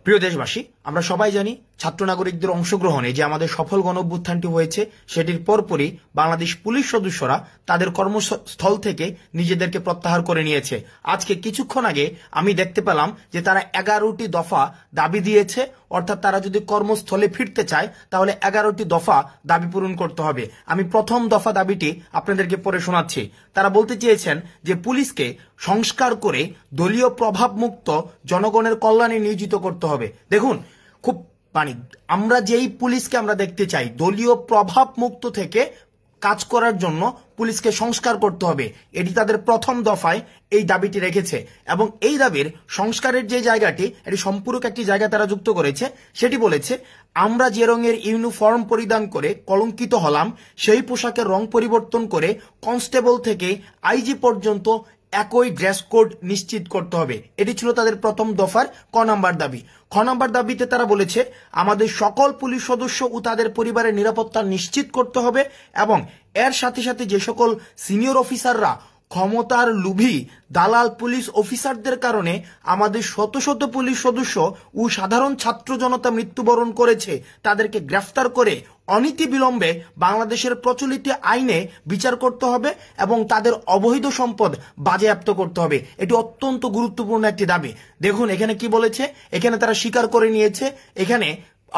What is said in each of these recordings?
প্রিয় দেশবাসী, আমরা সবাই জানি ছাত্র নাগরিকদের অংশগ্রহণে যে আমাদের সফল গণঅভ্যুত্থানটি হয়েছে সেটির পরপরই বাংলাদেশ পুলিশ সদস্যরা তাদের কর্মস্থল থেকে নিজেদেরকে প্রত্যাহার করে নিয়েছে। আজকে কিছুক্ষণ আগে আমি দেখতে পেলাম যে তারা 11টি দফা দাবি দিয়েছে, অর্থাৎ তারা যদি কর্মস্থলে ফিরতে চায় তাহলে 11টি দফা দাবি পূরণ করতে হবে। আমি প্রথম দফা দাবিটি আপনাদেরকে পড়ে শোনাচ্ছি। তারা বলতে চেয়েছেন যে পুলিশকে সংস্কার করে দলীয় প্রভাবমুক্ত জনগণের কল্যাণে নিয়োজিত করতে হবে। দেখুন, খুব আমরা যেই পুলিশকে আমরা দেখতে চাই দলীয় প্রভাব মুক্ত থেকে কাজ করার জন্য পুলিশকে সংস্কার করতে হবে, এটি তাদের প্রথম দফায় এই দাবিটি রেখেছে। এবং এই দাবির সংস্কারের যে জায়গাটি, এটি সম্পূরক একটি জায়গা তারা যুক্ত করেছে। সেটি বলেছে, আমরা যে রঙের ইউনিফর্ম পরিধান করে কলঙ্কিত হলাম সেই পোশাকের রং পরিবর্তন করে কনস্টেবল থেকে আইজি পর্যন্ত একই ড্রেস কোড নিশ্চিত করতে হবে। এটি ছিল তাদের প্রথম দফার ক নাম্বার দাবি। খ নাম্বার দাবিতে তারা বলেছে, আমাদের সকল পুলিশ সদস্য ও তাদের পরিবারের নিরাপত্তা নিশ্চিত করতে হবে এবং এর সাথে সাথে যে সকল সিনিয়র অফিসাররা ক্ষমতার লোভী দালাল পুলিশ অফিসারদের কারণে আমাদের শত শত পুলিশ সদস্য ও সাধারণ ছাত্র জনতা মৃত্যুবরণ করেছে তাদেরকে গ্রেফতার করে অনীতি বিলম্বে বাংলাদেশের প্রচলিত আইনে বিচার করতে হবে এবং তাদের অবৈধ সম্পদ বাজেয়াপ্ত করতে হবে। এটি অত্যন্ত গুরুত্বপূর্ণ একটি দাবি। দেখুন এখানে কি বলেছে, এখানে তারা স্বীকার করে নিয়েছে, এখানে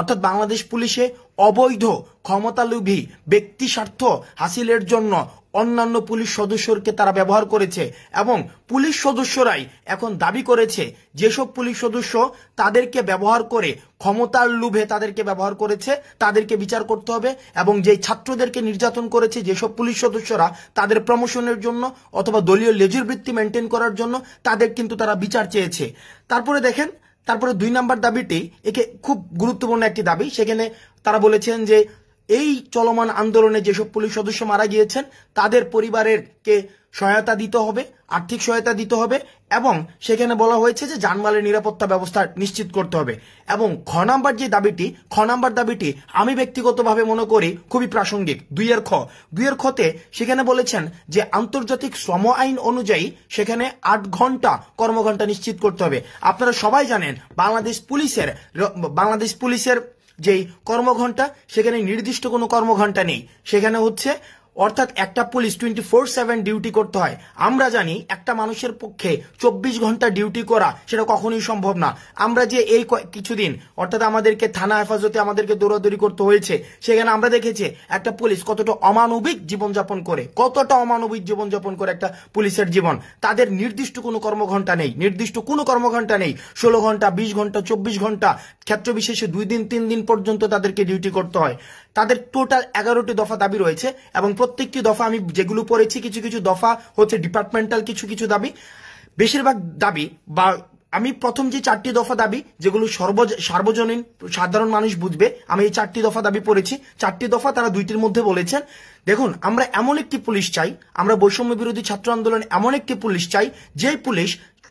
অর্থাৎ বাংলাদেশ পুলিশে অবৈধ ক্ষমতালোভী ব্যক্তি স্বার্থ হাসিলের জন্য অন্যান্য পুলিশ সদস্যকে তারা ব্যবহার করেছে এবং পুলিশ সদস্যরাই এখন দাবি করেছে যেসব পুলিশ সদস্য তাদেরকে ব্যবহার করে ক্ষমতার লোভে তাদেরকে ব্যবহার করেছে তাদেরকে বিচার করতে হবে এবং যেই ছাত্রদেরকে নির্যাতন করেছে যেসব পুলিশ সদস্যরা তাদের প্রমোশনের জন্য অথবা দলীয় লেজুর বৃত্তি মেনটেন করার জন্য তাদের কিন্তু তারা বিচার চেয়েছে। তারপরে দেখেন, তারপরে 2 নাম্বার দাবিটি একে খুব গুরুত্বপূর্ণ একটি দাবি। সেখানে তারা বলেছেন যে এই চলমান আন্দোলনে যেসব পুলিশ সদস্য মারা গিয়েছেন তাদের পরিবারেরকে সহায়তা দিতে হবে, আর্থিক সহায়তা দিতে হবে এবং সেখানে বলা হয়েছে যে জানমালের নিরাপত্তা ব্যবস্থা নিশ্চিত করতে হবে। এবং খ নাম্বার দাবিটি আমি ব্যক্তিগতভাবে মনে করি খুবই প্রাসঙ্গিক। 2 খতে সেখানে বলেছেন যে আন্তর্জাতিক শ্রম আইন অনুযায়ী সেখানে 8 ঘন্টা কর্মঘণ্টা নিশ্চিত করতে হবে। আপনারা সবাই জানেন বাংলাদেশ পুলিশের যেই কর্মঘণ্টা সেখানে নির্দিষ্ট কোনো কর্মঘণ্টা নেই। সেখানে হচ্ছে অর্থাৎ একটা পুলিশ 24/7 ডিউটি করতে হয়। আমরা জানি একটা মানুষের পক্ষে 24 ঘন্টা ডিউটি করা সেটা কখনোই সম্ভব না। আমরা যে এই কিছুদিন অর্থাৎ আমাদেরকে থানা হেফাজতে আমাদেরকে দৌড়াদৌড়ি করতে হয়েছে, সেখানে আমরা দেখেছি একটা পুলিশ কতটা অমানবিক জীবনযাপন করে একটা পুলিশের জীবন। তাদের নির্দিষ্ট কোনো কর্মঘণ্টা নেই, 16 ঘন্টা 20 ঘন্টা 24 ঘন্টা ক্ষেত্র বিশেষে 2 দিন 3 দিন পর্যন্ত তাদেরকে ডিউটি করতে হয়। তাদের টোটাল 11টি দফা দাবি রয়েছে এবং প্রত্যেকটি দফা আমি যেগুলো পড়েছি কিছু কিছু দফা হচ্ছে ডিপার্টমেন্টাল, কিছু দাবি, বেশিরভাগ দাবি বা আমি প্রথম যে 4টি দফা দাবি যেগুলো সার্বজনীন সাধারণ মানুষ বুঝবে, আমি এই 4টি দফা দাবি পড়েছি। 4টি দফা তারা 2টির মধ্যে বলেছেন, দেখুন আমরা এমন একটি পুলিশ চাই, আমরা বৈষম্য বিরোধী ছাত্র আন্দোলন এমন একটি পুলিশ চাই যে পুলিশ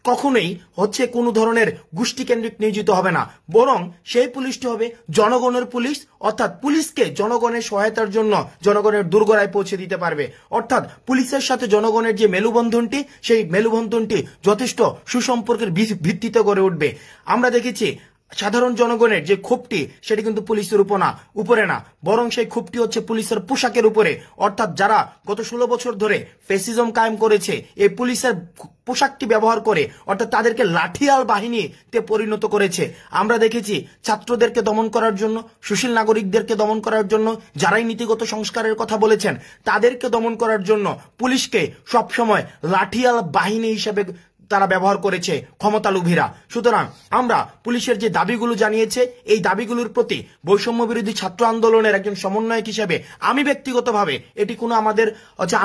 কখনোই হচ্ছে কোনো ধরনের গোষ্ঠী কেন্দ্রিক নিয়োজিত হবে না, বরং সেই পুলিশটি হবে জনগণের পুলিশ, অর্থাৎ পুলিশকে জনগণের সহায়তার জন্য জনগণের দোরগোড়ায় পৌঁছে দিতে পারবে। অর্থাৎ পুলিশের সাথে জনগণের যে মেলুবন্ধনটি সেই মেলুবন্ধনটি যথেষ্ট সুসম্পর্কের ভিত্তিতে গড়ে উঠবে। আমরা দেখেছি সাধারণ জনগণের যে ক্ষোভটি সেটি কিন্তু পুলিশের উপরে না, বরং সেই ক্ষোভটি হচ্ছে পুলিশের পোশাকের উপরে। অর্থাৎ যারা গত 16 বছর ধরে ফ্যাসিজম কায়েম করেছে এই পুলিশের পোশাকটি ব্যবহার করে, অর্থাৎ তাদেরকে লাঠিয়াল বাহিনীতে পরিণত করেছে। আমরা দেখেছি ছাত্রদেরকে দমন করার জন্য, সুশীল নাগরিকদেরকে দমন করার জন্য, যারাই নীতিগত সংস্কারের কথা বলেছেন তাদেরকে দমন করার জন্য পুলিশকে সবসময় লাঠিয়াল বাহিনী হিসেবে তারা ব্যবহার করেছে ক্ষমতালোভীরা। সুতরাং আমরা পুলিশের যে দাবিগুলো জানিয়েছে এই দাবিগুলোর প্রতি বৈষম্য বিরোধী ছাত্র আন্দোলনের একজন সমন্বয়ক হিসেবে আমি ব্যক্তিগতভাবে, এটি কোনো আমাদের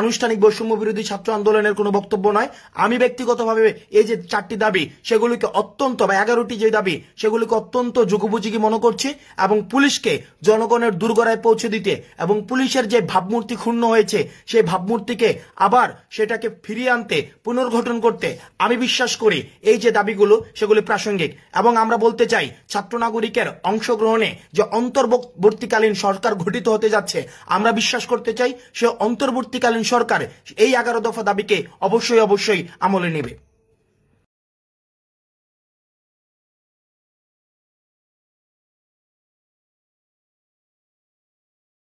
আনুষ্ঠানিক বৈষম্য বিরোধী ছাত্র আন্দোলনের কোনো বক্তব্য নয়, আমি ব্যক্তিগতভাবে এই যে 4টি দাবি সেগুলিকে অত্যন্ত বা 11টি যে দাবি সেগুলিকে অত্যন্ত যুগোপযোগী মনে করছি এবং পুলিশকে জনগণের দোরগোড়ায় পৌঁছে দিতে এবং পুলিশের যে ভাবমূর্তি ক্ষুণ্ণ হয়েছে সেই ভাবমূর্তিকে আবার সেটাকে ফিরিয়ে আনতে, পুনর্গঠন করতে আমি বিশ্বাস করি এই যে দাবিগুলো সেগুলি প্রাসঙ্গিক। এবং আমরা বলতে চাই ছাত্র নাগরিকের অংশগ্রহণে যে অন্তর্বর্তীকালীন সরকার গঠিত হতে যাচ্ছে, আমরা বিশ্বাস করতে চাই সে অন্তর্বর্তীকালীন সরকার এই 11 দফা দাবিকে অবশ্যই আমলে নেবে।